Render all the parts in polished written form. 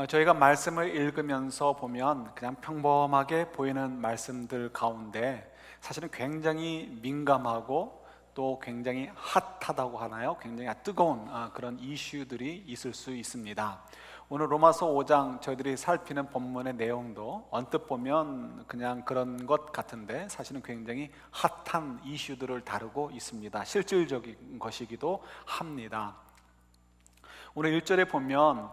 저희가 말씀을 읽으면서 보면 그냥 평범하게 보이는 말씀들 가운데 사실은 굉장히 민감하고 또 굉장히 핫하다고 하나요? 굉장히 뜨거운 그런 이슈들이 있을 수 있습니다. 오늘 로마서 5장 저희들이 살피는 본문의 내용도 언뜻 보면 그냥 그런 것 같은데 사실은 굉장히 핫한 이슈들을 다루고 있습니다. 실질적인 것이기도 합니다. 오늘 1절에 보면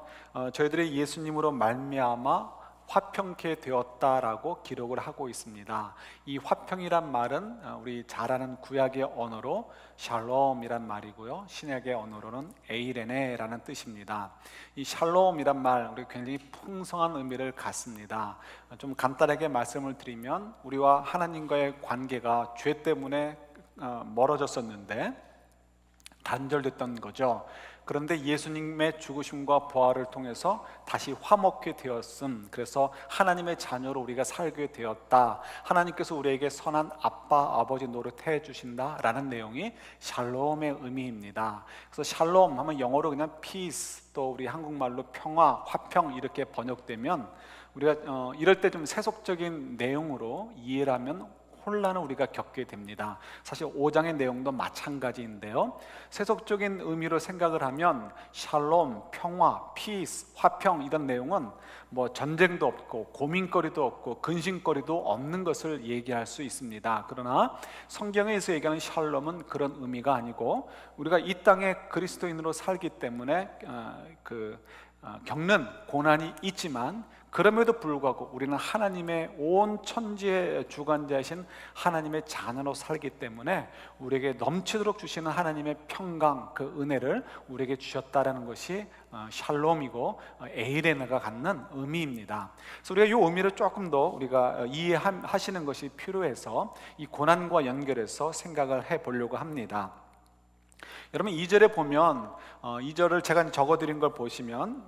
저희들이 예수님으로 말미암아 화평케 되었다라고 기록을 하고 있습니다. 이 화평이란 말은 우리 잘 아는 구약의 언어로 샬롬이란 말이고요, 신약의 언어로는 에이레네라는 뜻입니다. 이 샬롬이란 말, 우리 굉장히 풍성한 의미를 갖습니다. 좀 간단하게 말씀을 드리면 우리와 하나님과의 관계가 죄 때문에 멀어졌었는데 단절됐던 거죠. 그런데 예수님의 죽으심과 부활을 통해서 다시 화목케 되었음, 그래서 하나님의 자녀로 우리가 살게 되었다, 하나님께서 우리에게 선한 아빠, 아버지 노릇해 주신다라는 내용이 샬롬의 의미입니다. 그래서 샬롬 하면 영어로 그냥 peace, 또 우리 한국말로 평화, 화평 이렇게 번역되면 우리가 이럴 때 좀 세속적인 내용으로 이해를 하면 혼란을 우리가 겪게 됩니다. 사실 5장의 내용도 마찬가지인데요, 세속적인 의미로 생각을 하면 샬롬, 평화, 피스, 화평 이런 내용은 뭐 전쟁도 없고 고민거리도 없고 근심거리도 없는 것을 얘기할 수 있습니다. 그러나 성경에서 얘기하는 샬롬은 그런 의미가 아니고 우리가 이 땅에 그리스도인으로 살기 때문에 겪는 고난이 있지만 그럼에도 불구하고 우리는 하나님의 온 천지의 주관자이신 하나님의 자녀로 살기 때문에 우리에게 넘치도록 주시는 하나님의 평강, 그 은혜를 우리에게 주셨다라는 것이 샬롬이고 에이레나가 갖는 의미입니다. 그래서 우리가 이 의미를 조금 더 우리가 이해하시는 것이 필요해서 이 고난과 연결해서 생각을 해보려고 합니다. 여러분 2절에 보면 2절을 제가 적어드린 걸 보시면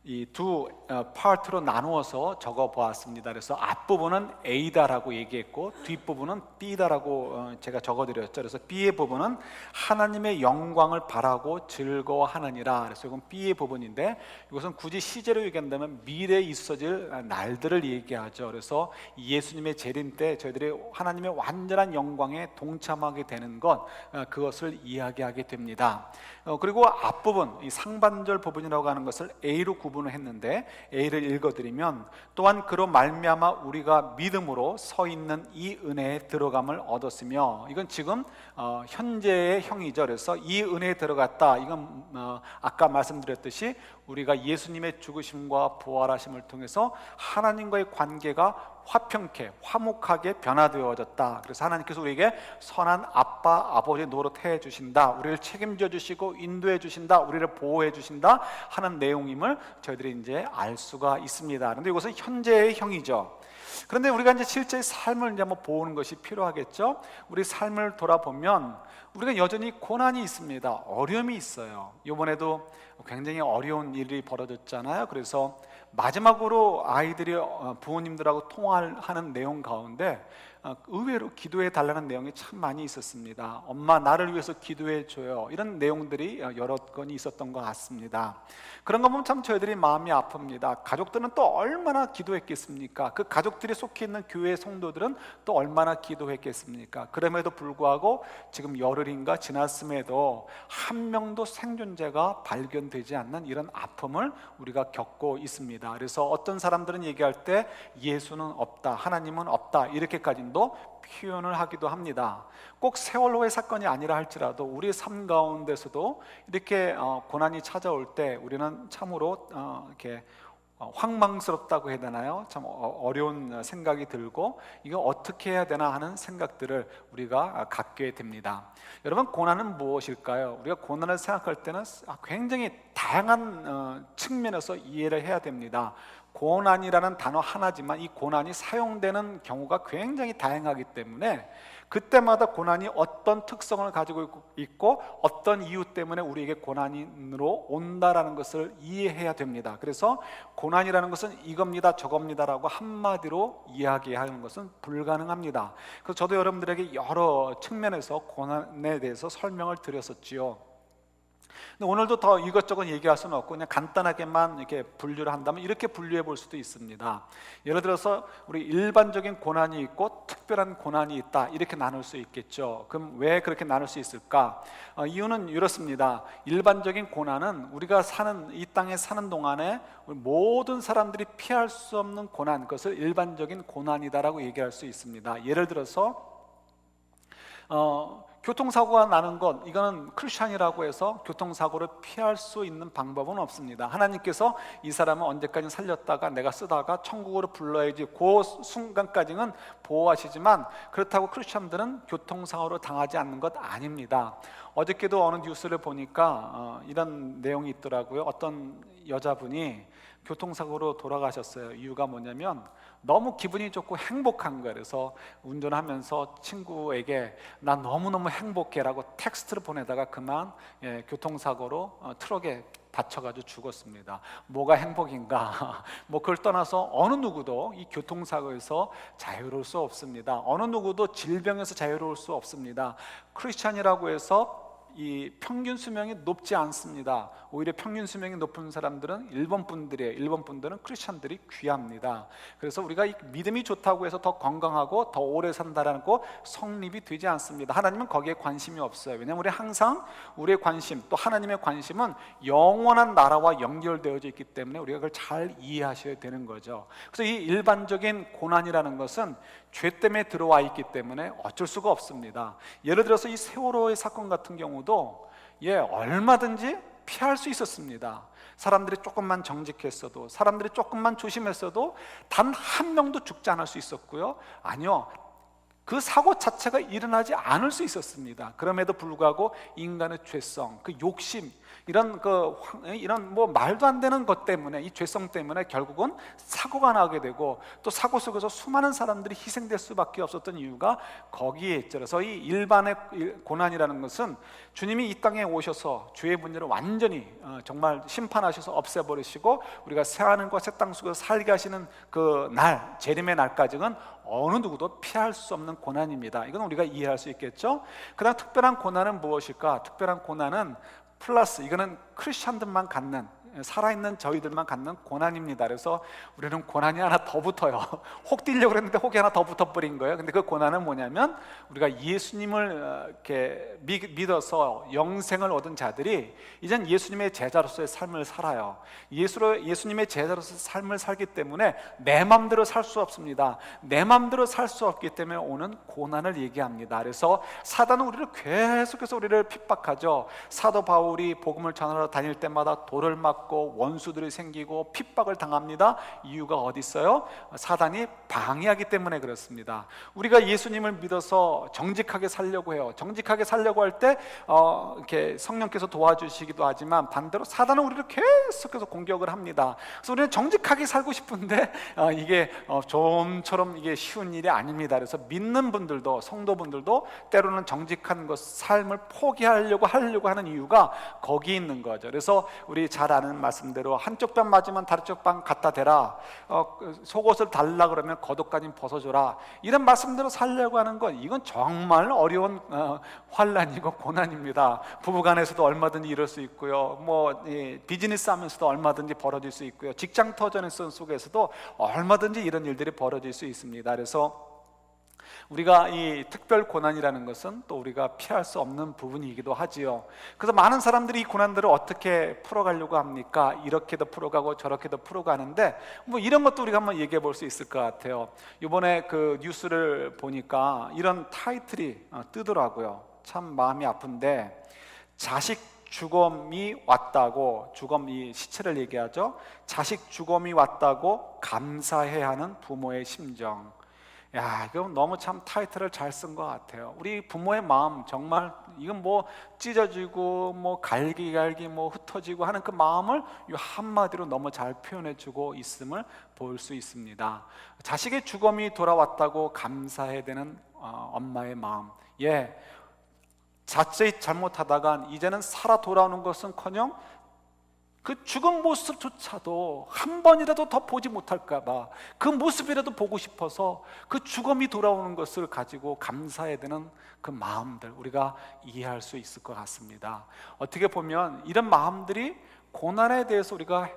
이 두 파트로 나누어서 적어 보았습니다. 그래서 앞부분은 A다라고 얘기했고 뒷부분은 B다라고 제가 적어드렸죠. 그래서 B의 부분은 하나님의 영광을 바라고 즐거워하느니라. 그래서 이건 B의 부분인데 이것은 굳이 시제로 얘기한다면 미래에 있어질 날들을 얘기하죠. 그래서 예수님의 재림 때 저희들이 하나님의 완전한 영광에 동참하게 되는 것, 그것을 이야기하게 됩니다. 그리고 앞부분, 이 상반절 부분이라고 하는 것을 A로 구분을 했는데 A를 읽어드리면 또한 그로 말미암아 우리가 믿음으로 서 있는 이 은혜에 들어감을 얻었으며, 이건 지금 현재의 형이죠. 그래서 이 은혜에 들어갔다, 이건 아까 말씀드렸듯이 우리가 예수님의 죽으심과 부활하심을 통해서 하나님과의 관계가 화평케, 화목하게 변화되어졌다. 그래서 하나님께서 우리에게 선한 아빠, 아버지 노릇해 주신다, 우리를 책임져 주시고 인도해 주신다, 우리를 보호해 주신다 하는 내용임을 저희들이 이제 알 수가 있습니다. 그런데 이것은 현재의 형이죠. 그런데 우리가 이제 실제 삶을 이제 한번 보는 것이 필요하겠죠. 우리 삶을 돌아보면 우리가 여전히 고난이 있습니다. 어려움이 있어요. 이번에도 굉장히 어려운 일이 벌어졌잖아요. 그래서 마지막으로 아이들이 부모님들하고 통화하는 내용 가운데 의외로 기도해 달라는 내용이 참 많이 있었습니다. 엄마 나를 위해서 기도해 줘요, 이런 내용들이 여러 건이 있었던 것 같습니다. 그런 거 보면 참 저희들이 마음이 아픕니다. 가족들은 또 얼마나 기도했겠습니까? 그 가족들이 속해 있는 교회 성도들은 또 얼마나 기도했겠습니까? 그럼에도 불구하고 지금 열흘인가 지났음에도 한 명도 생존자가 발견되지 않는 이런 아픔을 우리가 겪고 있습니다. 그래서 어떤 사람들은 얘기할 때 예수는 없다, 하나님은 없다 이렇게까지도 표현을 하기도 합니다. 꼭 세월호의 사건이 아니라 할지라도 우리의 삶 가운데서도 이렇게 고난이 찾아올 때 우리는 참으로 이렇게 황망스럽다고 해야 되나요? 참 어려운 생각이 들고 이거 어떻게 해야 되나 하는 생각들을 우리가 갖게 됩니다. 여러분, 고난은 무엇일까요? 우리가 고난을 생각할 때는 굉장히 다양한 측면에서 이해를 해야 됩니다. 고난이라는 단어 하나지만 이 고난이 사용되는 경우가 굉장히 다양하기 때문에 그때마다 고난이 어떤 특성을 가지고 있고 어떤 이유 때문에 우리에게 고난으로 온다라는 것을 이해해야 됩니다. 그래서 고난이라는 것은 이겁니다 저겁니다라고 한마디로 이야기하는 것은 불가능합니다. 그래서 저도 여러분들에게 여러 측면에서 고난에 대해서 설명을 드렸었지요. 근데 오늘도 더 이것저것 얘기할 수는 없고 그냥 간단하게만 이렇게 분류를 한다면 이렇게 분류해 볼 수도 있습니다. 예를 들어서 우리 일반적인 고난이 있고 특별한 고난이 있다, 이렇게 나눌 수 있겠죠. 그럼 왜 그렇게 나눌 수 있을까? 이유는 이렇습니다. 일반적인 고난은 우리가 사는 이 땅에 사는 동안에 모든 사람들이 피할 수 없는 고난, 그것을 일반적인 고난이다라고 얘기할 수 있습니다. 예를 들어서 교통사고가 나는 것, 이거는 크리스찬이라고 해서 교통사고를 피할 수 있는 방법은 없습니다. 하나님께서 이 사람은 언제까지 살렸다가 내가 쓰다가 천국으로 불러야지, 그 순간까지는 보호하시지만 그렇다고 크리스찬들은 교통사고를 당하지 않는 것 아닙니다. 어저께도 어느 뉴스를 보니까 이런 내용이 있더라고요. 어떤 여자분이 교통사고로 돌아가셨어요. 이유가 뭐냐면 너무 기분이 좋고 행복한 거예요. 그래서 운전하면서 친구에게 나 너무너무 행복해라고 텍스트를 보내다가 그만 교통사고로 트럭에 다쳐가지고 죽었습니다. 뭐가 행복인가? 뭐 그걸 떠나서 어느 누구도 이 교통사고에서 자유로울 수 없습니다. 어느 누구도 질병에서 자유로울 수 없습니다. 크리스찬이라고 해서 이 평균 수명이 높지 않습니다. 오히려 평균 수명이 높은 사람들은 일본 분들이에요. 일본 분들은 크리스천들이 귀합니다. 그래서 우리가 이 믿음이 좋다고 해서 더 건강하고 더 오래 산다라는 거 성립이 되지 않습니다. 하나님은 거기에 관심이 없어요. 왜냐하면 우리 항상 우리의 관심, 또 하나님의 관심은 영원한 나라와 연결되어져 있기 때문에 우리가 그걸 잘 이해하셔야 되는 거죠. 그래서 이 일반적인 고난이라는 것은 죄 때문에 들어와 있기 때문에 어쩔 수가 없습니다. 예를 들어서 이 세월호의 사건 같은 경우도 얼마든지 피할 수 있었습니다. 사람들이 조금만 정직했어도, 사람들이 조금만 조심했어도 단 한 명도 죽지 않을 수 있었고요. 아니요, 그 사고 자체가 일어나지 않을 수 있었습니다. 그럼에도 불구하고 인간의 죄성, 그 욕심, 이런 뭐 말도 안 되는 것 때문에, 이 죄성 때문에 결국은 사고가 나게 되고, 또 사고 속에서 수많은 사람들이 희생될 수밖에 없었던 이유가 거기에 있죠. 그래서 이 일반의 고난이라는 것은 주님이 이 땅에 오셔서 죄의 문제를 완전히 정말 심판하셔서 없애버리시고 우리가 새하늘과 새 땅 속에서 살게 하시는 그 날, 재림의 날까지는 어느 누구도 피할 수 없는 고난입니다. 이건 우리가 이해할 수 있겠죠? 그다음 특별한 고난은 무엇일까? 특별한 고난은 플러스, 이거는 크리스천들만 갖는, 살아있는 저희들만 갖는 고난입니다. 그래서 우리는 고난이 하나 더 붙어요. 혹 뛰려고 그랬는데 혹이 하나 더 붙어버린 거예요. 근데 그 고난은 뭐냐면 우리가 예수님을 이렇게 믿어서 영생을 얻은 자들이 이젠 예수님의 제자로서의 삶을 살아요. 예수님의 제자로서의 삶을 살기 때문에 내 맘대로 살 수 없습니다. 내 맘대로 살 수 없기 때문에 오는 고난을 얘기합니다. 그래서 사단은 우리를 계속해서 우리를 핍박하죠. 사도 바울이 복음을 전하러 다닐 때마다 돌을 맞고 원수들이 생기고 핍박을 당합니다. 이유가 어디 있어요? 사단이 방해하기 때문에 그렇습니다. 우리가 예수님을 믿어서 정직하게 살려고 해요. 정직하게 살려고 할 때 이렇게 성령께서 도와주시기도 하지만 반대로 사단은 우리를 계속해서 공격을 합니다. 그래서 우리는 정직하게 살고 싶은데 이게 좀처럼 이게 쉬운 일이 아닙니다. 그래서 믿는 분들도, 성도분들도 때로는 정직한 것, 삶을 포기하려고 하는 이유가 거기 있는 거죠. 그래서 우리 잘 아는 말씀대로 한쪽 뺨 맞으면 다른 쪽 뺨 갖다 대라, 속옷을 달라 그러면 겉옷까지 벗어줘라, 이런 말씀대로 살려고 하는 건 이건 정말 어려운 환난이고 고난입니다. 부부간에서도 얼마든지 이럴 수 있고요, 뭐 비즈니스 하면서도 얼마든지 벌어질 수 있고요, 직장 터전의 속에서도 얼마든지 이런 일들이 벌어질 수 있습니다. 그래서 우리가 이 특별 고난이라는 것은 또 우리가 피할 수 없는 부분이기도 하지요. 그래서 많은 사람들이 이 고난들을 어떻게 풀어가려고 합니까? 이렇게도 풀어가고 저렇게도 풀어가는데 뭐 이런 것도 우리가 한번 얘기해 볼 수 있을 것 같아요. 이번에 그 뉴스를 보니까 이런 타이틀이 뜨더라고요. 참 마음이 아픈데, 자식 죽음이 왔다고, 죽음이 시체를 얘기하죠. 자식 죽음이 왔다고 감사해야 하는 부모의 심정. 야, 이거 너무 참 타이틀을 잘 쓴 것 같아요. 우리 부모의 마음, 정말 이건 뭐 찢어지고 뭐 갈기 뭐 흩어지고 하는 그 마음을 이 한마디로 너무 잘 표현해주고 있음을 볼 수 있습니다. 자식의 죽음이 돌아왔다고 감사해야 되는 엄마의 마음. 자칫 잘못하다간 이제는 살아 돌아오는 것은커녕 그 죽은 모습조차도 한 번이라도 더 보지 못할까 봐 그 모습이라도 보고 싶어서 그 죽음이 돌아오는 것을 가지고 감사해야 되는 그 마음들, 우리가 이해할 수 있을 것 같습니다. 어떻게 보면 이런 마음들이 고난에 대해서 우리가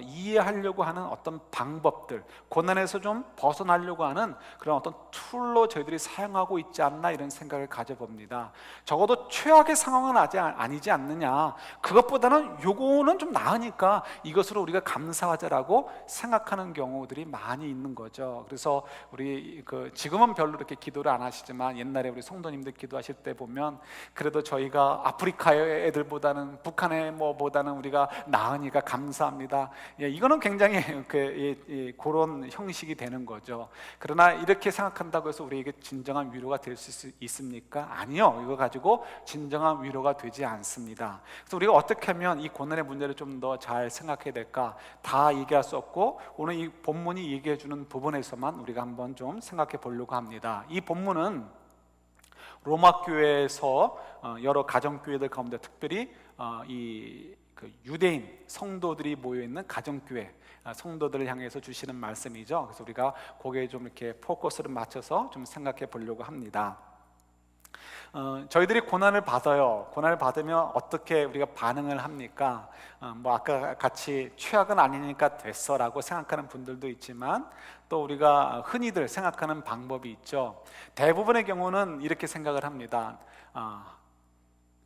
이해하려고 하는 어떤 방법들, 고난에서 좀 벗어나려고 하는 그런 어떤 툴로 저희들이 사용하고 있지 않나, 이런 생각을 가져봅니다. 적어도 최악의 상황은 아니지 않느냐, 그것보다는 요거는 좀 나으니까 이것으로 우리가 감사하자라고 생각하는 경우들이 많이 있는 거죠. 그래서 우리 지금은 별로 이렇게 기도를 안 하시지만 옛날에 우리 성도님들 기도하실 때 보면 그래도 저희가 아프리카의 애들보다는, 북한의 뭐보다는 우리가 나으니까 감사합니다, 이거는 굉장히 그런 형식이 되는 거죠. 그러나 이렇게 생각한다고 해서 우리에게 진정한 위로가 될 수 있습니까? 아니요, 이거 가지고 진정한 위로가 되지 않습니다. 그래서 우리가 어떻게 하면 이 고난의 문제를 좀 더 잘 생각해야 될까, 다 얘기할 수 없고 오늘 이 본문이 얘기해 주는 부분에서만 우리가 한번 좀 생각해 보려고 합니다. 이 본문은 로마 교회에서 여러 가정교회들 가운데 특별히 유대인 성도들이 모여있는 가정교회 성도들을 향해서 주시는 말씀이죠. 그래서 우리가 거기에 좀 이렇게 포커스를 맞춰서 좀 생각해 보려고 합니다. 저희들이 고난을 받아요. 고난을 받으면 어떻게 우리가 반응을 합니까? 뭐 아까 같이 최악은 아니니까 됐어라고 생각하는 분들도 있지만, 또 우리가 흔히들 생각하는 방법이 있죠. 대부분의 경우는 이렇게 생각을 합니다.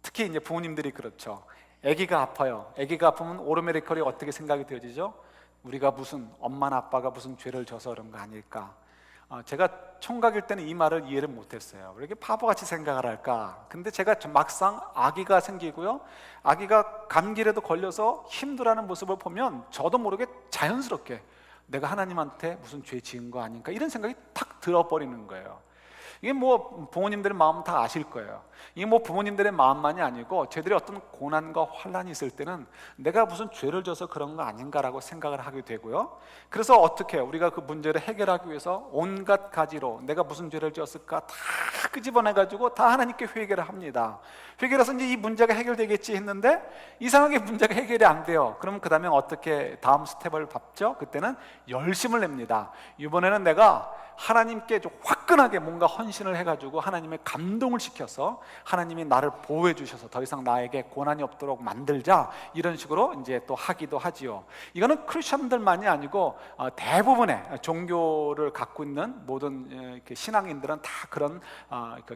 특히 이제 부모님들이 그렇죠. 아기가 아파요. 아기가 아프면 오토매티컬이 어떻게 생각이 되어지죠? 우리가 무슨, 엄마나 아빠가 무슨 죄를 져서 그런 거 아닐까? 제가 총각일 때는 이 말을 이해를 못했어요. 왜 이렇게 바보같이 생각을 할까? 근데 제가 막상 아기가 생기고요, 아기가 감기라도 걸려서 힘들어하는 모습을 보면 저도 모르게 자연스럽게 내가 하나님한테 무슨 죄 지은 거 아닌가, 이런 생각이 탁 들어버리는 거예요. 이게 뭐 부모님들의 마음 다 아실 거예요. 이게 뭐 부모님들의 마음만이 아니고 저희들이 어떤 고난과 환란이 있을 때는 내가 무슨 죄를 져서 그런 거 아닌가라고 생각을 하게 되고요. 그래서 어떻게 우리가 그 문제를 해결하기 위해서 온갖 가지로 내가 무슨 죄를 지었을까 다 끄집어내가지고 다 하나님께 회개를 합니다. 회개해서 이제 이 문제가 해결되겠지 했는데 이상하게 문제가 해결이 안 돼요. 그럼 그 다음에 어떻게 다음 스텝을 밟죠? 그때는 열심을 냅니다. 이번에는 내가 하나님께 좀 화끈하게 뭔가 헌신을 해가지고 하나님의 감동을 시켜서 하나님이 나를 보호해 주셔서 더 이상 나에게 고난이 없도록 만들자, 이런 식으로 이제 또 하기도 하지요. 이거는 크리스천들만이 아니고 대부분의 종교를 갖고 있는 모든 신앙인들은 다 그런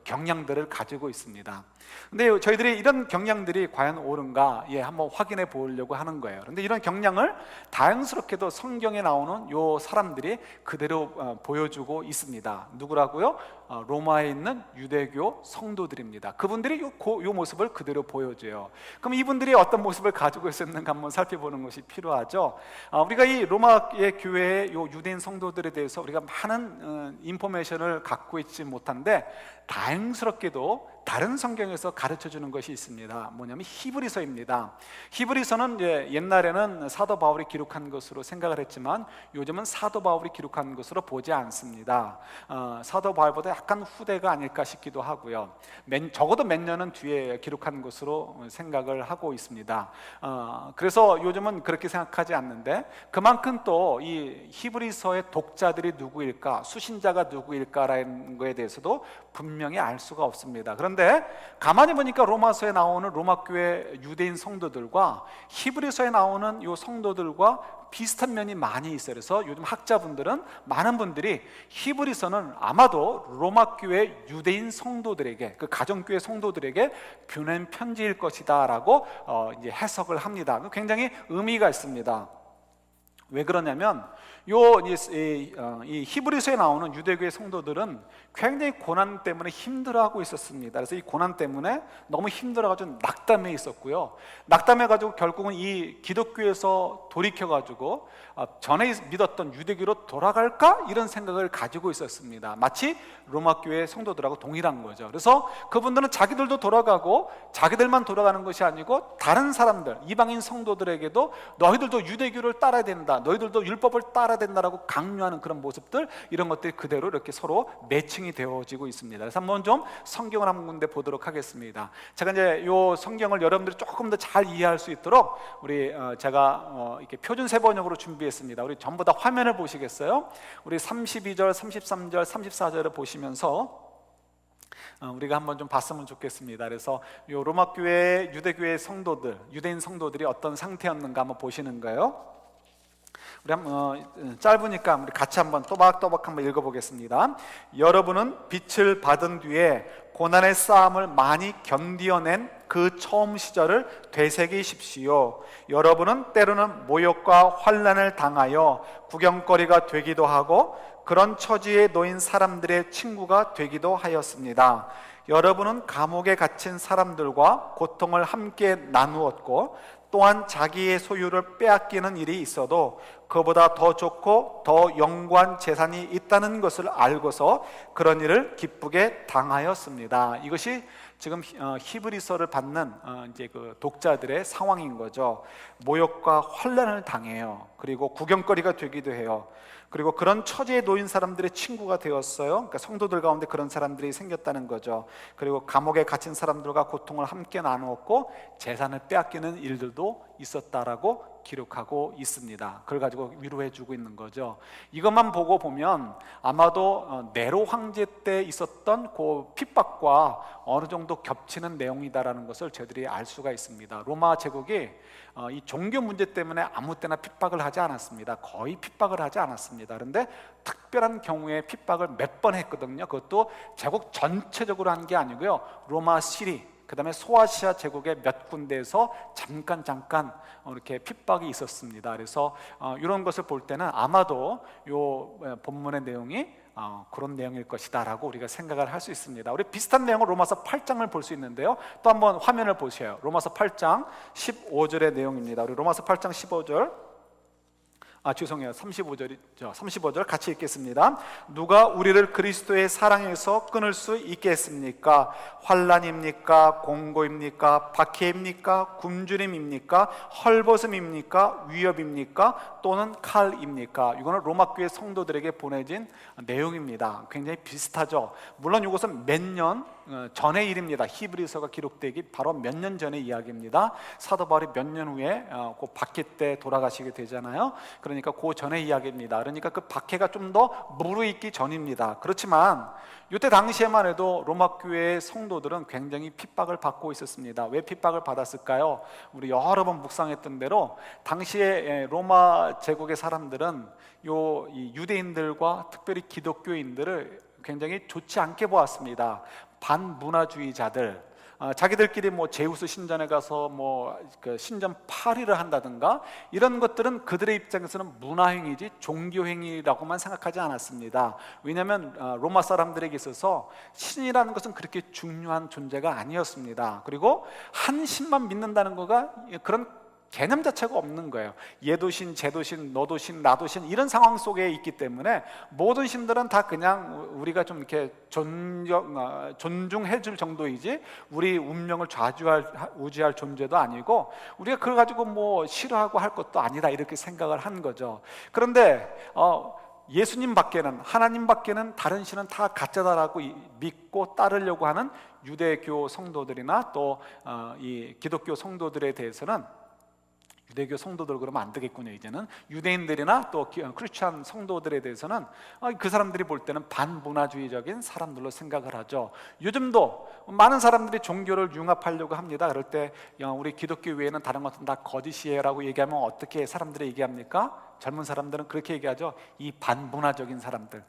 경향들을 가지고 있습니다. 근데 저희들이 이런 경향들이 과연 옳은가, 한번 확인해 보려고 하는 거예요. 그런데 이런 경향을 다양스럽게도 성경에 나오는 요 사람들이 그대로 보여주고 있습니다. 누구라고요? 로마에 있는 유대교 성도들입니다. 그분들이 요 모습을 그대로 보여줘요. 그럼 이분들이 어떤 모습을 가지고 있었는가 한번 살펴보는 것이 필요하죠. 우리가 이 로마의 교회의 요 유대인 성도들에 대해서 우리가 많은 인포메이션을 갖고 있지 못한데, 다행스럽게도 다른 성경에서 가르쳐주는 것이 있습니다. 뭐냐면 히브리서입니다. 히브리서는 옛날에는 사도 바울이 기록한 것으로 생각을 했지만 요즘은 사도 바울이 기록한 것으로 보지 않습니다. 사도 바울보다 약간 후대가 아닐까 싶기도 하고요. 적어도 몇 년은 뒤에 기록한 것으로 생각을 하고 있습니다. 그래서 요즘은 그렇게 생각하지 않는데, 그만큼 또 이 히브리서의 독자들이 누구일까, 수신자가 누구일까라는 거에 대해서도 분명히 알 수가 없습니다. 그런데 가만히 보니까 로마서에 나오는 로마교회 유대인 성도들과 히브리서에 나오는 이 성도들과 비슷한 면이 많이 있어요. 그래서 요즘 학자분들은, 많은 분들이 히브리서는 아마도 로마교회 유대인 성도들에게, 그 가정교회 성도들에게 보낸 편지일 것이다 라고 이제 해석을 합니다. 굉장히 의미가 있습니다. 왜 그러냐면 이 히브리서에 나오는 유대교의 성도들은 굉장히 고난 때문에 힘들어하고 있었습니다. 그래서 이 고난 때문에 너무 힘들어가지고 낙담해 있었고요. 낙담해가지고 결국은 이 기독교에서 돌이켜가지고 전에 믿었던 유대교로 돌아갈까? 이런 생각을 가지고 있었습니다. 마치 로마교회 성도들하고 동일한 거죠. 그래서 그분들은 자기들도 돌아가고 자기들만 돌아가는 것이 아니고 다른 사람들, 이방인 성도들에게도 너희들도 유대교를 따라야 된다, 된다, 너희들도 율법을 따라야 된다라고 강요하는 그런 모습들, 이런 것들이 그대로 이렇게 서로 매칭이 되어지고 있습니다. 그래서 한번 좀 성경을 한 군데 보도록 하겠습니다. 제가 이제 요 성경을 여러분들이 조금 더 잘 이해할 수 있도록 우리 제가 이렇게 표준 세번역으로 준비했습니다. 우리 전부 다 화면을 보시겠어요? 우리 32절, 33절, 34절을 보시면서 우리가 한번 좀 봤으면 좋겠습니다. 그래서 요 로마 교회, 유대교회 성도들, 유대인 성도들이 어떤 상태였는가 한번 보시는 거예요. 우리 한번 짧으니까 우리 같이 한번 또박또박 한번 읽어보겠습니다. 여러분은 빛을 받은 뒤에 고난의 싸움을 많이 견디어낸 그 처음 시절을 되새기십시오. 여러분은 때로는 모욕과 환난을 당하여 구경거리가 되기도 하고 그런 처지에 놓인 사람들의 친구가 되기도 하였습니다. 여러분은 감옥에 갇힌 사람들과 고통을 함께 나누었고 또한 자기의 소유를 빼앗기는 일이 있어도 그보다 더 좋고 더 영광한 재산이 있다는 것을 알고서 그런 일을 기쁘게 당하였습니다. 이것이 지금 히브리서를 받는 이제 그 독자들의 상황인 거죠. 모욕과 환난을 당해요. 그리고 구경거리가 되기도 해요. 그리고 그런 처지에 놓인 사람들의 친구가 되었어요. 그러니까 성도들 가운데 그런 사람들이 생겼다는 거죠. 그리고 감옥에 갇힌 사람들과 고통을 함께 나누었고 재산을 빼앗기는 일들도 있었다라고 기록하고 있습니다. 그걸 가지고 위로해 주고 있는 거죠. 이것만 보고 보면 아마도 네로 황제 때 있었던 그 핍박과 어느 정도 겹치는 내용이다라는 것을 저희들이 알 수가 있습니다. 로마 제국이 이 종교 문제 때문에 아무 때나 핍박을 하지 않았습니다. 거의 핍박을 하지 않았습니다. 그런데 특별한 경우에 핍박을 몇 번 했거든요. 그것도 제국 전체적으로 한 게 아니고요. 로마 시리, 그 다음에 소아시아 제국의 몇 군데에서 잠깐 이렇게 핍박이 있었습니다. 그래서 이런 것을 볼 때는 아마도 이 본문의 내용이 그런 내용일 것이다 라고 우리가 생각을 할 수 있습니다. 우리 비슷한 내용을 로마서 8장을 볼 수 있는데요. 또 한번 화면을 보세요. 로마서 8장 15절의 내용입니다. 우리 로마서 8장 15절, 죄송해요. 35절이죠. 35절 같이 읽겠습니다. 누가 우리를 그리스도의 사랑에서 끊을 수 있겠습니까? 환난입니까? 공고입니까? 박해입니까? 굶주림입니까? 헐벗음입니까? 위협입니까? 또는 칼입니까? 이거는 로마 교회 성도들에게 보내진 내용입니다. 굉장히 비슷하죠. 물론 이것은 몇 년 전의 일입니다. 히브리서가 기록되기 바로 몇 년 전의 이야기입니다. 사도 바울이 몇 년 후에 그 박해 때 돌아가시게 되잖아요. 그러니까 그 전의 이야기입니다. 그러니까 그 박해가 좀 더 무르익기 전입니다. 그렇지만 이때 당시에만 해도 로마 교회의 성도들은 굉장히 핍박을 받고 있었습니다. 왜 핍박을 받았을까요? 우리 여러 번 묵상했던 대로 당시에 로마 제국의 사람들은 이 유대인들과 특별히 기독교인들을 굉장히 좋지 않게 보았습니다. 반문화주의자들, 자기들끼리 뭐 제우스 신전에 가서 그 신전 파리를 한다든가 이런 것들은 그들의 입장에서는 문화행위지 종교행위라고만 생각하지 않았습니다. 왜냐하면 로마 사람들에게 있어서 신이라는 것은 그렇게 중요한 존재가 아니었습니다. 그리고 한 신만 믿는다는 거가 그런 개념 자체가 없는 거예요. 얘도 신, 쟤도 신, 너도 신, 나도 신, 이런 상황 속에 있기 때문에 모든 신들은 다 그냥 우리가 좀 이렇게 존중해 줄 정도이지 우리 운명을 우지할 존재도 아니고 우리가 그걸 가지고 뭐 싫어하고 할 것도 아니다 이렇게 생각을 한 거죠. 그런데 예수님 밖에는, 하나님 밖에는 다른 신은 다 가짜다라고 믿고 따르려고 하는 유대교 성도들이나 또 이 기독교 성도들에 대해서는, 유대교 성도들 그러면 안 되겠군요. 이제는 유대인들이나 또 크리스찬 성도들에 대해서는 그 사람들이 볼 때는 반문화주의적인 사람들로 생각을 하죠. 요즘도 많은 사람들이 종교를 융합하려고 합니다. 그럴 때 우리 기독교 외에는 다른 것은 다 거짓이에요 라고 얘기하면 어떻게 사람들이 얘기합니까? 젊은 사람들은 그렇게 얘기하죠. 이 반문화적인 사람들,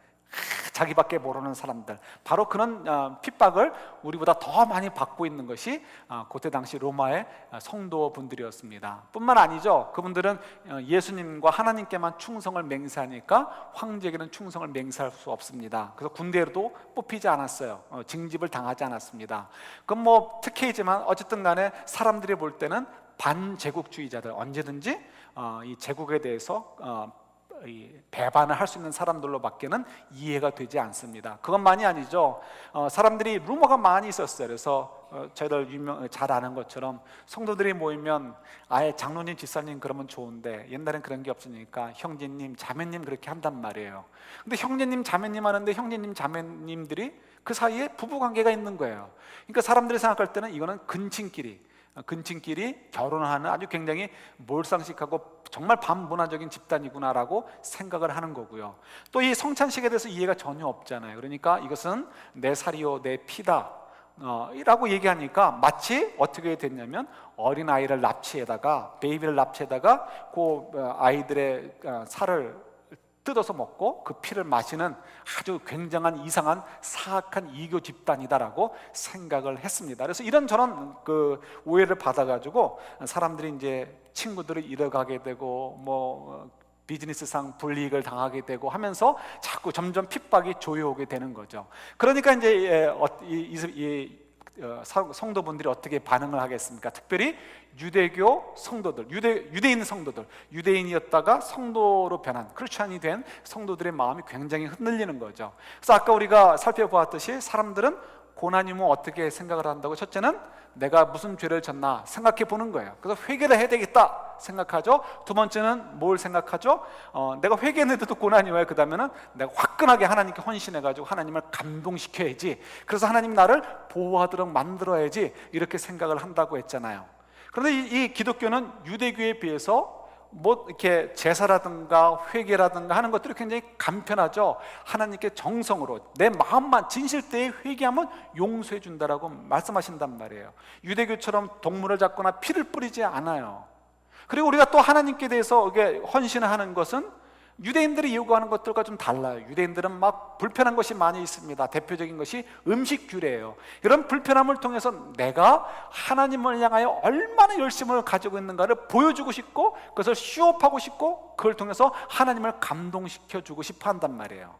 자기밖에 모르는 사람들, 바로 그런 핍박을 우리보다 더 많이 받고 있는 것이 그때 당시 로마의 성도분들이었습니다. 뿐만 아니죠. 그분들은 예수님과 하나님께만 충성을 맹세하니까 황제에게는 충성을 맹세할 수 없습니다. 그래서 군대로도 뽑히지 않았어요. 징집을 당하지 않았습니다. 그건 뭐 특혜이지만 어쨌든 간에 사람들이 볼 때는 반제국주의자들, 언제든지 이 제국에 대해서 배반을 할 수 있는 사람들로밖에는 이해가 되지 않습니다. 그것만이 아니죠. 사람들이 루머가 많이 있었어요. 그래서 저희들 잘 아는 것처럼 성도들이 모이면 아예 장로님, 집사님 그러면 좋은데 옛날엔 그런 게 없으니까 형제님, 자매님 그렇게 한단 말이에요. 근데 형제님, 자매님 하는데 형제님, 자매님들이 그 사이에 부부관계가 있는 거예요. 그러니까 사람들이 생각할 때는 이거는 근친끼리 결혼하는 아주 굉장히 몰상식하고 정말 반문화적인 집단이구나라고 생각을 하는 거고요. 또 이 성찬식에 대해서 이해가 전혀 없잖아요. 그러니까 이것은 내 살이요 내 피다 라고 얘기하니까 마치 어떻게 됐냐면 어린아이를 납치에다가 베이비를 납치에다가 그 아이들의 살을 뜯어서 먹고 그 피를 마시는 아주 굉장한 이상한 사악한 이교 집단이다라고 생각을 했습니다. 그래서 이런저런 그 오해를 받아가지고 사람들이 이제 친구들을 잃어가게 되고 비즈니스상 불이익을 당하게 되고 하면서 자꾸 점점 핍박이 조여오게 되는 거죠. 그러니까 이제 성도분들이 어떻게 반응을 하겠습니까? 특별히 유대교 성도들, 유대인 성도들, 유대인이었다가 성도로 변한 크리스찬이 된 성도들의 마음이 굉장히 흔들리는 거죠. 그래서 아까 우리가 살펴보았듯이 사람들은 고난이면 어떻게 생각을 한다고? 첫째는 내가 무슨 죄를 졌나 생각해 보는 거예요. 그래서 회개를 해야 되겠다 생각하죠. 두 번째는 뭘 생각하죠? 내가 회개했는데도 고난이 와요. 그 다음에는 내가 화끈하게 하나님께 헌신해가지고 하나님을 감동시켜야지, 그래서 하나님 나를 보호하도록 만들어야지, 이렇게 생각을 한다고 했잖아요. 그런데 이 기독교는 유대교에 비해서 이렇게 제사라든가 회개라든가 하는 것들이 굉장히 간편하죠. 하나님께 정성으로 내 마음만 진실되이 회개하면 용서해 준다라고 말씀하신단 말이에요. 유대교처럼 동물을 잡거나 피를 뿌리지 않아요. 그리고 우리가 또 하나님께 대해서 이게 헌신을 하는 것은 유대인들이 요구하는 것들과 좀 달라요. 유대인들은 막 불편한 것이 많이 있습니다. 대표적인 것이 음식 규례예요. 이런 불편함을 통해서 내가 하나님을 향하여 얼마나 열심을 가지고 있는가를 보여주고 싶고, 그것을 쇼업하고 싶고, 그걸 통해서 하나님을 감동시켜주고 싶어 한단 말이에요.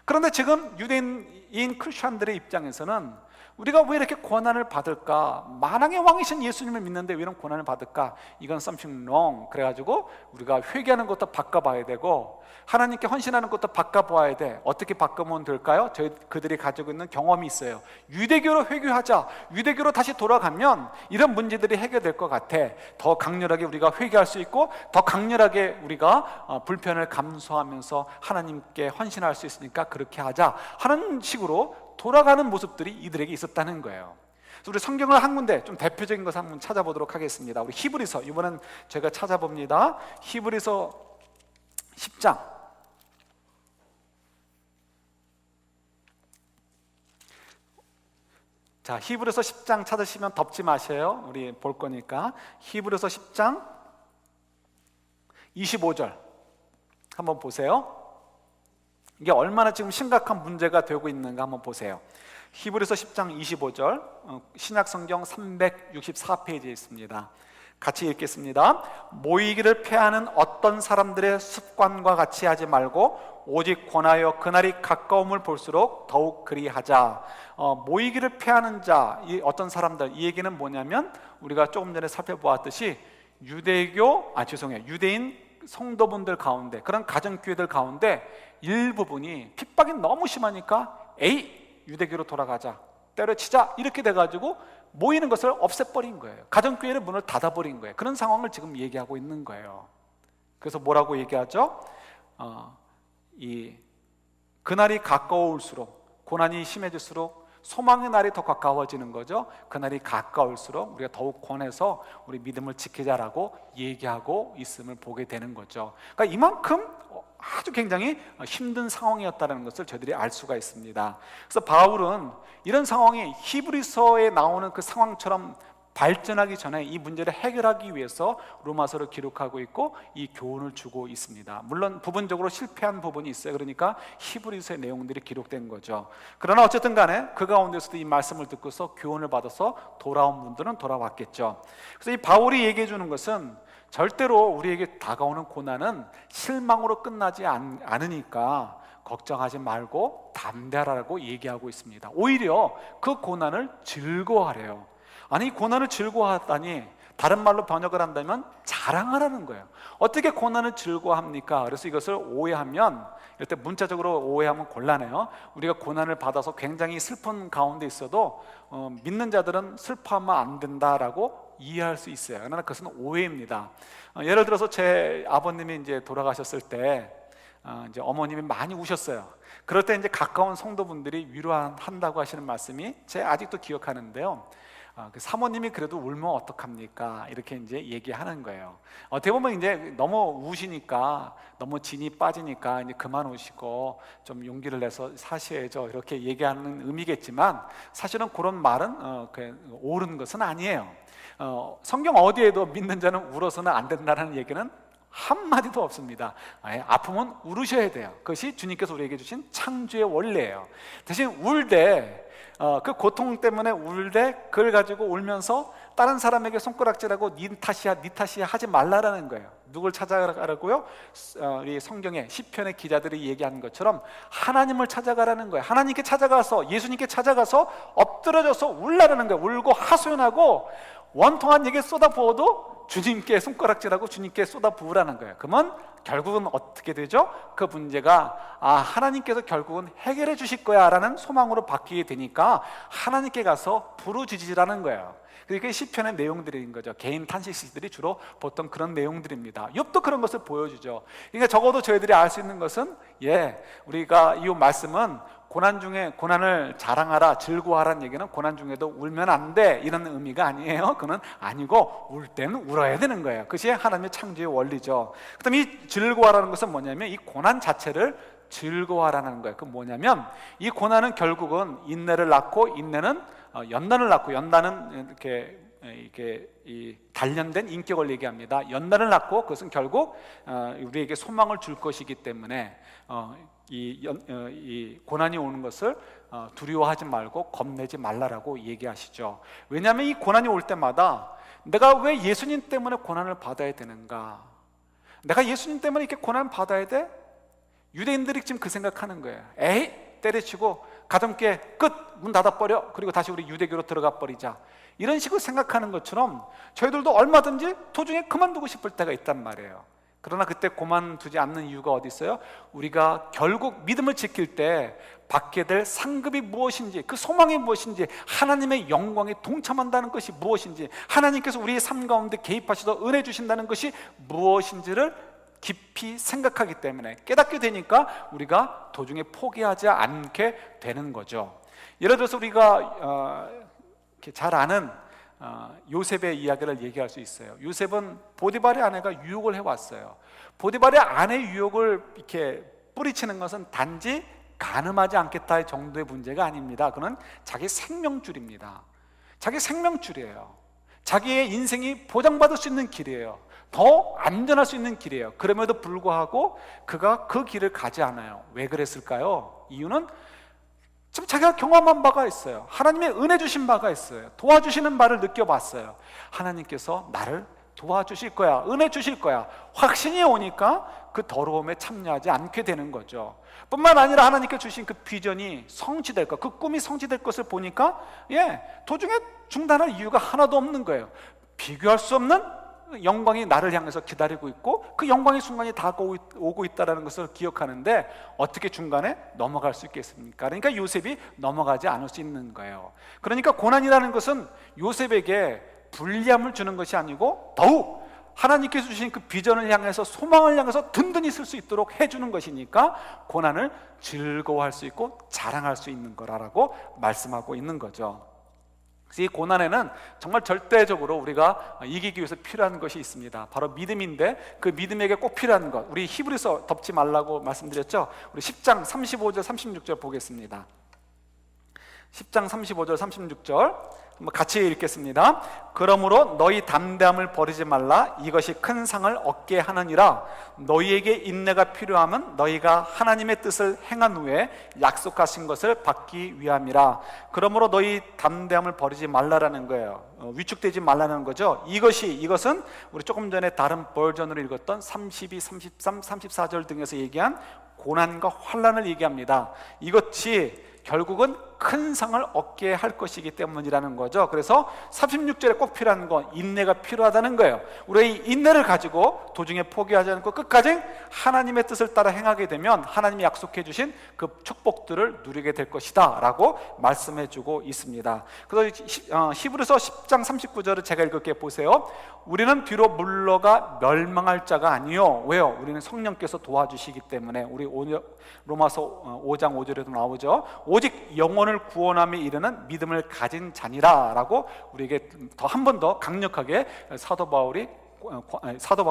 그런데 지금 유대인 크리스천들의 입장에서는 우리가 왜 이렇게 고난을 받을까? 만왕의 왕이신 예수님을 믿는데 왜 이런 고난을 받을까? 이건 something wrong. 그래가지고 우리가 회개하는 것도 바꿔봐야 되고 하나님께 헌신하는 것도 바꿔봐야 돼. 어떻게 바꾸면 될까요? 그들이 가지고 있는 경험이 있어요. 유대교로 회개하자. 유대교로 다시 돌아가면 이런 문제들이 해결될 것 같아. 더 강렬하게 우리가 회개할 수 있고 더 강렬하게 우리가 불편을 감수하면서 하나님께 헌신할 수 있으니까 그렇게 하자 하는 식으로 돌아가는 모습들이 이들에게 있었다는 거예요. 그래서 우리 성경을 한 군데 좀 대표적인 것을 한번 찾아보도록 하겠습니다. 우리 히브리서, 이번엔 제가 찾아봅니다. 히브리서 10장. 자, 히브리서 10장 찾으시면 덮지 마세요. 우리 볼 거니까. 히브리서 10장 25절 한번 보세요. 이게 얼마나 지금 심각한 문제가 되고 있는가 한번 보세요. 히브리서 10장 25절 신약성경 364페이지에 있습니다. 같이 읽겠습니다. 모이기를 패하는 어떤 사람들의 습관과 같이 하지 말고 오직 권하여 그날이 가까움을 볼수록 더욱 그리하자. 모이기를 패하는 자, 이 어떤 사람들, 이 얘기는 뭐냐면 우리가 조금 전에 살펴보았듯이 유대인 성도분들 가운데, 그런 가정교회들 가운데 일부분이 핍박이 너무 심하니까 유대교로 돌아가자, 때려치자, 이렇게 돼가지고 모이는 것을 없애버린 거예요. 가정교회는 문을 닫아버린 거예요. 그런 상황을 지금 얘기하고 있는 거예요. 그래서 뭐라고 얘기하죠? 그날이 가까울수록, 고난이 심해질수록 소망의 날이 더 가까워지는 거죠. 그날이 가까울수록 우리가 더욱 권해서 우리 믿음을 지키자라고 얘기하고 있음을 보게 되는 거죠. 그러니까 이만큼 아주 굉장히 힘든 상황이었다는 것을 저희들이 알 수가 있습니다. 그래서 바울은 이런 상황이 히브리서에 나오는 그 상황처럼 발전하기 전에 이 문제를 해결하기 위해서 로마서를 기록하고 있고 이 교훈을 주고 있습니다. 물론 부분적으로 실패한 부분이 있어요. 그러니까 히브리서의 내용들이 기록된 거죠. 그러나 어쨌든 간에 그 가운데서도 이 말씀을 듣고서 교훈을 받아서 돌아온 분들은 돌아왔겠죠. 그래서 이 바울이 얘기해 주는 것은 절대로 우리에게 다가오는 고난은 실망으로 끝나지 않으니까 걱정하지 말고 담대하라고 얘기하고 있습니다. 오히려 그 고난을 즐거워하래요. 아니, 고난을 즐거워하다니 다른 말로 번역을 한다면 자랑하라는 거예요. 어떻게 고난을 즐거워합니까? 그래서 이것을 오해하면, 이럴 때 문자적으로 오해하면 곤란해요. 우리가 고난을 받아서 굉장히 슬픈 가운데 있어도 믿는 자들은 슬퍼하면 안 된다라고 이해할 수 있어요. 그러나 그것은 오해입니다. 예를 들어서 제 아버님이 이제 돌아가셨을 때 이제 어머님이 많이 우셨어요. 그럴 때 이제 가까운 성도분들이 위로한다고 하시는 말씀이 제가 아직도 기억하는데요. 그 사모님이 그래도 울면 어떡합니까? 이렇게 이제 얘기하는 거예요. 어떻게 보면 이제 너무 우시니까, 너무 진이 빠지니까 이제 그만 우시고 좀 용기를 내서 사셔야죠, 이렇게 얘기하는 의미겠지만, 사실은 그런 말은 옳은 것은 아니에요. 성경 어디에도 믿는 자는 울어서는 안 된다는 얘기는 한마디도 없습니다. 아프면 울으셔야 돼요. 그것이 주님께서 우리에게 주신 창조의 원리예요. 대신 울 때, 그 고통 때문에 울 때 그걸 가지고 울면서 다른 사람에게 손가락질하고 니 탓이야 하지 말라라는 거예요. 누굴 찾아가라고요? 우리 성경에 시편의 기자들이 얘기하는 것처럼 하나님을 찾아가라는 거예요. 하나님께 찾아가서, 예수님께 찾아가서 엎드려져서 울라라는 거예요. 울고 하소연하고 원통한 얘기 쏟아부어도 주님께 손가락질하고 주님께 쏟아부으라는 거예요. 그러면 결국은 어떻게 되죠? 그 문제가 하나님께서 결국은 해결해 주실 거야 라는 소망으로 바뀌게 되니까 하나님께 가서 부르짖으라는 거예요. 그게 시편의 내용들인 거죠. 개인 탄식시들이 주로 보통 그런 내용들입니다. 욥도 그런 것을 보여주죠. 그러니까 적어도 저희들이 알 수 있는 것은, 우리가 이 말씀은 고난 중에 고난을 자랑하라, 즐거워하라는 얘기는 고난 중에도 울면 안 돼 이런 의미가 아니에요. 그건 아니고 울 때는 울어야 되는 거예요. 그것이 하나님의 창조의 원리죠. 그다음에 이 즐거워하라는 것은 뭐냐면 이 고난 자체를 즐거워하라는 거예요. 그 뭐냐면 이 고난은 결국은 인내를 낳고, 인내는 연단을 낳고, 연단은 이렇게 이 단련된 인격을 얘기합니다. 연단을 낳고 그것은 결국 우리에게 소망을 줄 것이기 때문에 이 고난이 오는 것을 두려워하지 말고 겁내지 말라라고 얘기하시죠. 왜냐하면 이 고난이 올 때마다 내가 왜 예수님 때문에 고난을 받아야 되는가? 내가 예수님 때문에 이렇게 고난을 받아야 돼? 유대인들이 지금 그 생각하는 거예요. 에이, 때려치고 가정계 끝, 문 닫아버려, 그리고 다시 우리 유대교로 들어가 버리자, 이런 식으로 생각하는 것처럼 저희들도 얼마든지 도중에 그만두고 싶을 때가 있단 말이에요. 그러나 그때 그만두지 않는 이유가 어디 있어요? 우리가 결국 믿음을 지킬 때 받게 될 상급이 무엇인지, 그 소망이 무엇인지, 하나님의 영광에 동참한다는 것이 무엇인지, 하나님께서 우리의 삶 가운데 개입하셔서 은혜 주신다는 것이 무엇인지를 깊이 생각하기 때문에, 깨닫게 되니까 우리가 도중에 포기하지 않게 되는 거죠. 예를 들어서 우리가 잘 아는 요셉의 이야기를 얘기할 수 있어요. 요셉은 보디발의 아내가 유혹을 해왔어요. 보디발의 아내 유혹을 이렇게 뿌리치는 것은 단지 가늠하지 않겠다 정도의 문제가 아닙니다. 그는 자기 생명줄입니다. 자기 생명줄이에요. 자기의 인생이 보장받을 수 있는 길이에요. 더 안전할 수 있는 길이에요. 그럼에도 불구하고 그가 그 길을 가지 않아요. 왜 그랬을까요? 이유는 지금 자기가 경험한 바가 있어요. 하나님의 은혜 주신 바가 있어요. 도와주시는 바를 느껴봤어요. 하나님께서 나를 도와주실 거야, 은혜 주실 거야, 확신이 오니까 그 더러움에 참여하지 않게 되는 거죠. 뿐만 아니라 하나님께 주신 그 비전이 성취될 것, 그 꿈이 성취될 것을 보니까 도중에 중단할 이유가 하나도 없는 거예요. 비교할 수 없는 영광이 나를 향해서 기다리고 있고, 그 영광의 순간이 다가오고 있다는 것을 기억하는데 어떻게 중간에 넘어갈 수 있겠습니까? 그러니까 요셉이 넘어가지 않을 수 있는 거예요. 그러니까 고난이라는 것은 요셉에게 불리함을 주는 것이 아니고 더욱 하나님께서 주신 그 비전을 향해서, 소망을 향해서 든든히 쓸 수 있도록 해주는 것이니까 고난을 즐거워할 수 있고 자랑할 수 있는 거라고 말씀하고 있는 거죠. 이 고난에는 정말 절대적으로 우리가 이기기 위해서 필요한 것이 있습니다. 바로 믿음인데, 그 믿음에게 꼭 필요한 것, 우리 히브리서 덮지 말라고 말씀드렸죠. 우리 10장 35절 36절 보겠습니다. 10장 35절 36절 한번 같이 읽겠습니다. 그러므로 너희 담대함을 버리지 말라. 이것이 큰 상을 얻게 하느니라. 너희에게 인내가 필요하면 너희가 하나님의 뜻을 행한 후에 약속하신 것을 받기 위함이라. 그러므로 너희 담대함을 버리지 말라라는 거예요. 위축되지 말라는 거죠. 이것은 우리 조금 전에 다른 버전으로 읽었던 32, 33, 34절 등에서 얘기한 고난과 환난을 얘기합니다. 이것이 결국은 큰 상을 얻게 할 것이기 때문이라는 거죠. 그래서 36절에 꼭 필요한 건 인내가 필요하다는 거예요. 우리가 이 인내를 가지고 도중에 포기하지 않고 끝까지 하나님의 뜻을 따라 행하게 되면 하나님이 약속해 주신 그 축복들을 누리게 될 것이다 라고 말씀해 주고 있습니다. 그래서 히브리서 10장 39절을 제가 읽을게 보세요. 우리는 뒤로 물러가 멸망할 자가 아니요. 왜요? 우리는 성령께서 도와주시기 때문에. 우리 로마서 5장 5절에도 나오죠. 오직 영혼을 구원함에 이르는 믿음을 가진 자니라 라고 우리에게 더 한 번 더 강력하게 사도 바울이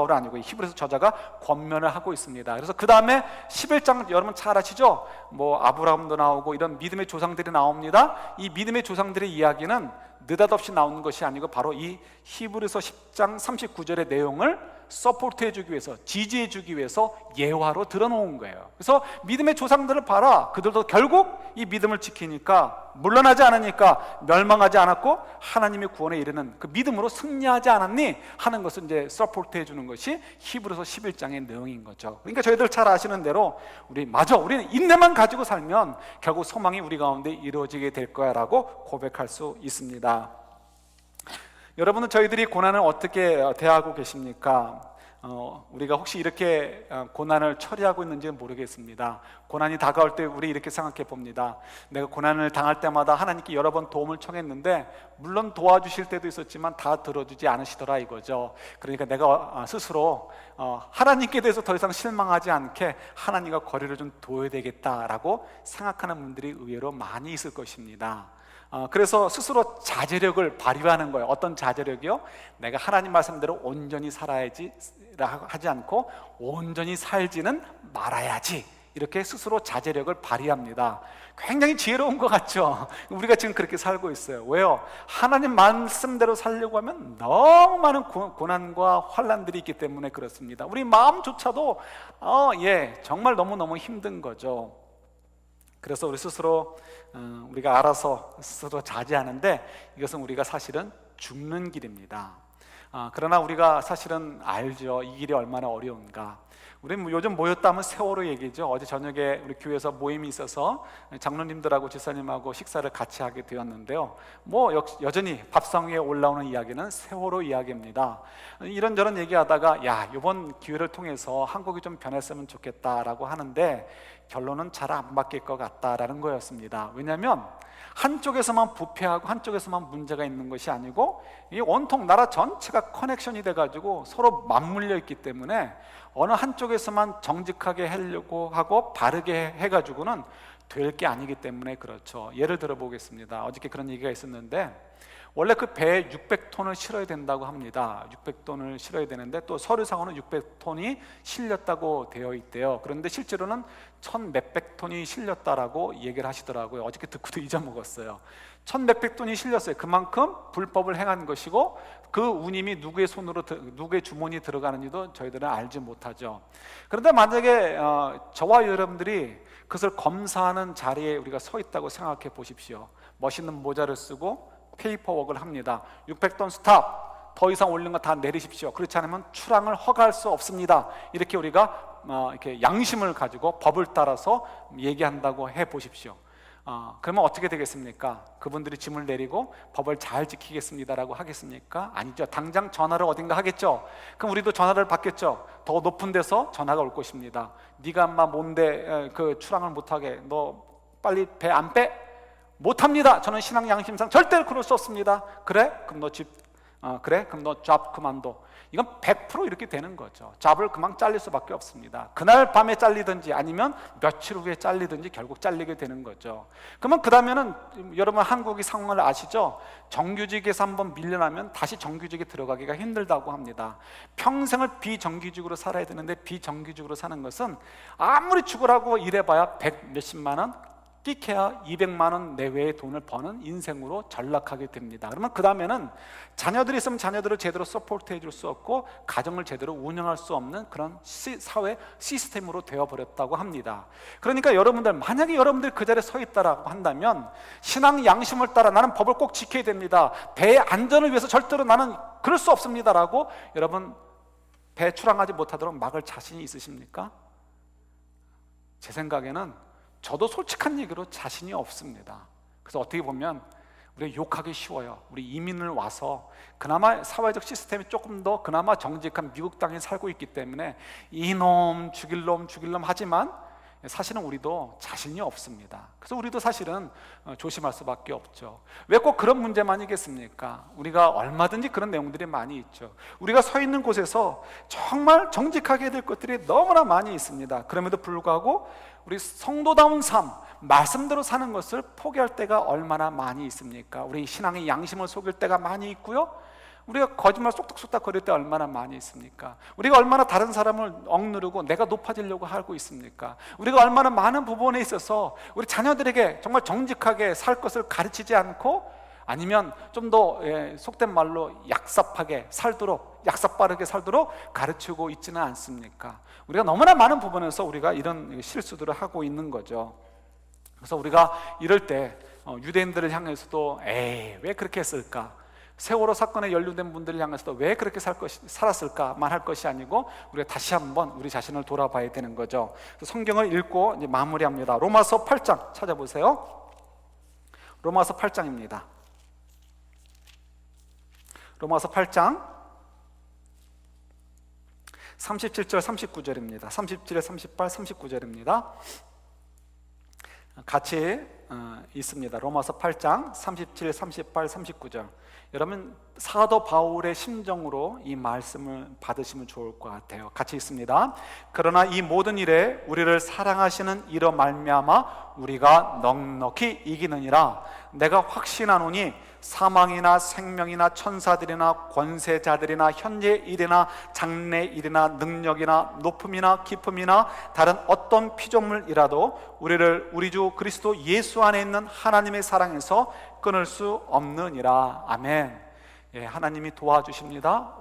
아니고 히브리서 저자가 권면을 하고 있습니다. 그래서 그 다음에 11장 여러분 잘 아시죠? 뭐 아브라함도 나오고 이런 믿음의 조상들이 나옵니다. 이 믿음의 조상들의 이야기는 느닷없이 나오는 것이 아니고 바로 이 히브리서 10장 39절의 내용을 서포트해 주기 위해서, 지지해 주기 위해서 예화로 들어놓은 거예요. 그래서 믿음의 조상들을 봐라. 그들도 결국 이 믿음을 지키니까, 물러나지 않으니까 멸망하지 않았고 하나님의 구원에 이르는 그 믿음으로 승리하지 않았니? 하는 것을 이제 서포트해 주는 것이 히브리서 11장의 내용인 거죠. 그러니까 저희들 잘 아시는 대로 우리는 인내만 가지고 살면 결국 소망이 우리 가운데 이루어지게 될 거야 라고 고백할 수 있습니다. 여러분은 저희들이 고난을 어떻게 대하고 계십니까? 우리가 혹시 이렇게 고난을 처리하고 있는지는 모르겠습니다. 고난이 다가올 때 우리 이렇게 생각해 봅니다. 내가 고난을 당할 때마다 하나님께 여러 번 도움을 청했는데 물론 도와주실 때도 있었지만 다 들어주지 않으시더라 이거죠. 그러니까 내가 스스로 하나님께 대해서 더 이상 실망하지 않게 하나님과 거리를 좀 둬야 되겠다라고 생각하는 분들이 의외로 많이 있을 것입니다. 그래서 스스로 자제력을 발휘하는 거예요. 어떤 자제력이요? 내가 하나님 말씀대로 온전히 살아야지 하지 않고 온전히 살지는 말아야지, 이렇게 스스로 자제력을 발휘합니다. 굉장히 지혜로운 것 같죠? 우리가 지금 그렇게 살고 있어요. 왜요? 하나님 말씀대로 살려고 하면 너무 많은 고난과 환난들이 있기 때문에 그렇습니다. 우리 마음조차도 정말 너무너무 힘든 거죠. 그래서 우리 스스로 우리가 알아서 스스로 자제하는데 이것은 우리가 사실은 죽는 길입니다. 그러나 우리가 사실은 알죠. 이 길이 얼마나 어려운가. 우리 요즘 모였다 하면 세월호 얘기죠. 어제 저녁에 우리 교회에서 모임이 있어서 장로님들하고 지사님하고 식사를 같이 하게 되었는데요. 여전히 밥상 위에 올라오는 이야기는 세월호 이야기입니다. 이런저런 얘기하다가 이번 기회를 통해서 한국이 좀 변했으면 좋겠다라고 하는데 결론은 잘 안 바뀔 것 같다라는 거였습니다. 왜냐하면 한쪽에서만 부패하고 한쪽에서만 문제가 있는 것이 아니고 이 온통 나라 전체가 커넥션이 돼가지고 서로 맞물려 있기 때문에 어느 한쪽에서만 정직하게 하려고 하고 바르게 해가지고는 될 게 아니기 때문에 그렇죠. 예를 들어 보겠습니다. 어저께 그런 얘기가 있었는데 원래 그 배에 600톤을 실어야 된다고 합니다. 600톤을 실어야 되는데 또 서류상으로는 600톤이 실렸다고 되어 있대요. 그런데 실제로는 1000몇백 톤이 실렸다라고 얘기를 하시더라고요. 어저께 듣고도 잊어먹었어요. 1000몇백 톤이 실렸어요. 그만큼 불법을 행한 것이고 그 운임이 누구의 손으로, 누구의 주머니에 들어가는지도 저희들은 알지 못하죠. 그런데 만약에 저와 여러분들이 그것을 검사하는 자리에 우리가 서 있다고 생각해 보십시오. 멋있는 모자를 쓰고 페이퍼워크를 합니다. 600톤 스탑, 더 이상 올린 거 다 내리십시오. 그렇지 않으면 출항을 허가할 수 없습니다. 이렇게 우리가 이렇게 양심을 가지고 법을 따라서 얘기한다고 해 보십시오. 그러면 어떻게 되겠습니까? 그분들이 짐을 내리고 법을 잘 지키겠습니다라고 하겠습니까? 아니죠. 당장 전화를 어딘가 하겠죠. 그럼 우리도 전화를 받겠죠. 더 높은 데서 전화가 올 것입니다. 네가 뭔데 그 출항을 못하게, 너 빨리 배 안 빼? 못합니다. 저는 신앙 양심상 절대로 그럴 수 없습니다. 그래? 그럼 너 잡 그만둬. 이건 100% 이렇게 되는 거죠. 잡을 그만 잘릴 수밖에 없습니다. 그날 밤에 잘리든지 아니면 며칠 후에 잘리든지 결국 잘리게 되는 거죠. 그러면 그 다음에는 여러분 한국이 상황을 아시죠? 정규직에서 한번 밀려나면 다시 정규직에 들어가기가 힘들다고 합니다. 평생을 비정규직으로 살아야 되는데 비정규직으로 사는 것은 아무리 죽으라고 일해봐야 100 몇십만 원, 끼케야 200만 원 내외의 돈을 버는 인생으로 전락하게 됩니다. 그러면 그 다음에는 자녀들이 있으면 자녀들을 제대로 서포트해 줄 수 없고 가정을 제대로 운영할 수 없는 그런 사회 시스템으로 되어버렸다고 합니다. 그러니까 만약에 여러분들이 그 자리에 서 있다라고 한다면 신앙 양심을 따라 나는 법을 꼭 지켜야 됩니다. 배의 안전을 위해서 절대로 나는 그럴 수 없습니다라고 여러분 배 출항하지 못하도록 막을 자신이 있으십니까? 제 생각에는 저도 솔직한 얘기로 자신이 없습니다. 그래서 어떻게 보면 우리가 욕하기 쉬워요. 우리 이민을 와서 그나마 사회적 시스템이 조금 더 그나마 정직한 미국 땅에 살고 있기 때문에 이놈 죽일 놈 하지만 사실은 우리도 자신이 없습니다. 그래서 우리도 사실은 조심할 수밖에 없죠. 왜 꼭 그런 문제만이겠습니까? 우리가 얼마든지 그런 내용들이 많이 있죠. 우리가 서 있는 곳에서 정말 정직하게 해야 될 것들이 너무나 많이 있습니다. 그럼에도 불구하고 우리 성도다운 삶, 말씀대로 사는 것을 포기할 때가 얼마나 많이 있습니까? 우리 신앙의 양심을 속일 때가 많이 있고요, 우리가 거짓말 쏙닥쏙닥 거릴 때 얼마나 많이 있습니까? 우리가 얼마나 다른 사람을 억누르고 내가 높아지려고 하고 있습니까? 우리가 얼마나 많은 부분에 있어서 우리 자녀들에게 정말 정직하게 살 것을 가르치지 않고, 아니면 좀 더 속된 말로 약삽하게 살도록, 약삽빠르게 살도록 가르치고 있지는 않습니까? 우리가 너무나 많은 부분에서 우리가 이런 실수들을 하고 있는 거죠. 그래서 우리가 이럴 때 유대인들을 향해서도 왜 그렇게 했을까? 세월호 사건에 연루된 분들을 향해서도 왜 그렇게 살았을까만 할 것이 아니고 우리가 다시 한번 우리 자신을 돌아봐야 되는 거죠. 성경을 읽고 이제 마무리합니다. 로마서 8장 찾아보세요. 로마서 8장입니다. 로마서 8장 37절 39절입니다. 37에 38, 39절입니다. 같이 있습니다. 로마서 8장 37, 38, 39절. 여러분 사도 바울의 심정으로 이 말씀을 받으시면 좋을 것 같아요. 같이 있습니다. 그러나 이 모든 일에 우리를 사랑하시는 이로 말미암아 우리가 넉넉히 이기느니라. 내가 확신하노니 사망이나 생명이나 천사들이나 권세자들이나 현재 일이나 장래 일이나 능력이나 높음이나 깊음이나 다른 어떤 피조물이라도 우리를 우리 주 그리스도 예수 안에 있는 하나님의 사랑에서 끊을 수 없느니라. 아멘. 하나님이 도와주십니다.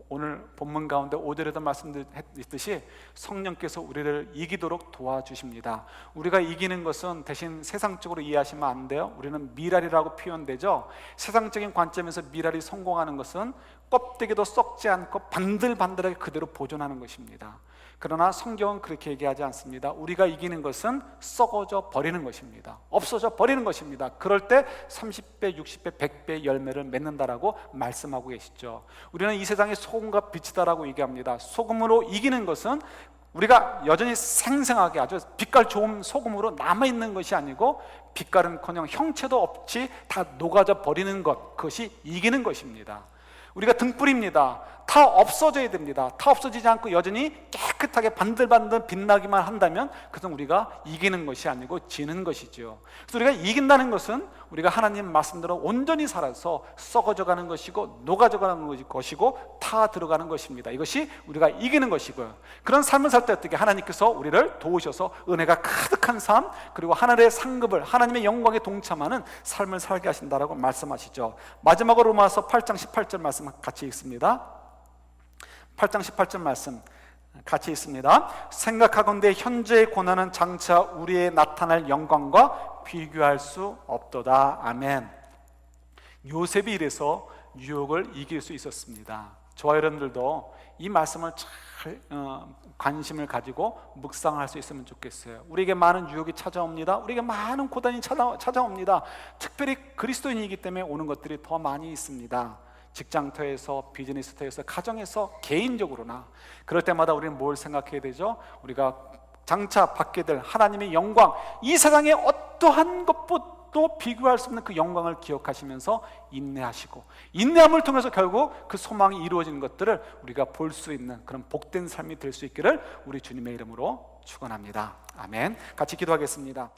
오늘 본문 가운데 5절에도 말씀드렸듯이 성령께서 우리를 이기도록 도와주십니다. 우리가 이기는 것은 대신 세상적으로 이해하시면 안 돼요. 우리는 미랄이라고 표현되죠. 세상적인 관점에서 미랄이 성공하는 것은 껍데기도 썩지 않고 반들반들하게 그대로 보존하는 것입니다. 그러나 성경은 그렇게 얘기하지 않습니다. 우리가 이기는 것은 썩어져 버리는 것입니다. 없어져 버리는 것입니다. 그럴 때 30배, 60배, 100배의 열매를 맺는다라고 말씀하고 계시죠. 우리는 이 세상의 소금과 빛이다라고 얘기합니다. 소금으로 이기는 것은 우리가 여전히 생생하게 아주 빛깔 좋은 소금으로 남아있는 것이 아니고 빛깔은커녕 형체도 없이 다 녹아져 버리는 것, 그것이 이기는 것입니다. 우리가 등불입니다. 다 없어져야 됩니다. 다 없어지지 않고 여전히 깨끗하게 반들반들 빛나기만 한다면 그것은 우리가 이기는 것이 아니고 지는 것이죠. 그래서 우리가 이긴다는 것은 우리가 하나님 말씀대로 온전히 살아서 썩어져가는 것이고 녹아져가는 것이고 타 들어가는 것입니다. 이것이 우리가 이기는 것이고요. 그런 삶을 살 때 어떻게 하나님께서 우리를 도우셔서 은혜가 가득한 삶, 그리고 하늘의 상급을, 하나님의 영광에 동참하는 삶을 살게 하신다라고 말씀하시죠. 마지막으로 로마서 8장 18절 말씀 같이 읽습니다. 8장 18절 말씀 같이 있습니다. 생각하건대 현재의 고난은 장차 우리의 나타날 영광과 비교할 수 없도다. 아멘. 요셉이 이래서 유혹을 이길 수 있었습니다. 저와 여러분들도 이 말씀을 잘 관심을 가지고 묵상할 수 있으면 좋겠어요. 우리에게 많은 유혹이 찾아옵니다. 우리에게 많은 고난이 찾아옵니다. 특별히 그리스도인이기 때문에 오는 것들이 더 많이 있습니다. 직장터에서, 비즈니스터에서, 가정에서, 개인적으로나. 그럴 때마다 우리는 뭘 생각해야 되죠? 우리가 장차 받게 될 하나님의 영광, 이 세상의 어떠한 것보다도 비교할 수 없는 그 영광을 기억하시면서 인내하시고, 인내함을 통해서 결국 그 소망이 이루어지는 것들을 우리가 볼 수 있는 그런 복된 삶이 될 수 있기를 우리 주님의 이름으로 축원합니다. 아멘. 같이 기도하겠습니다.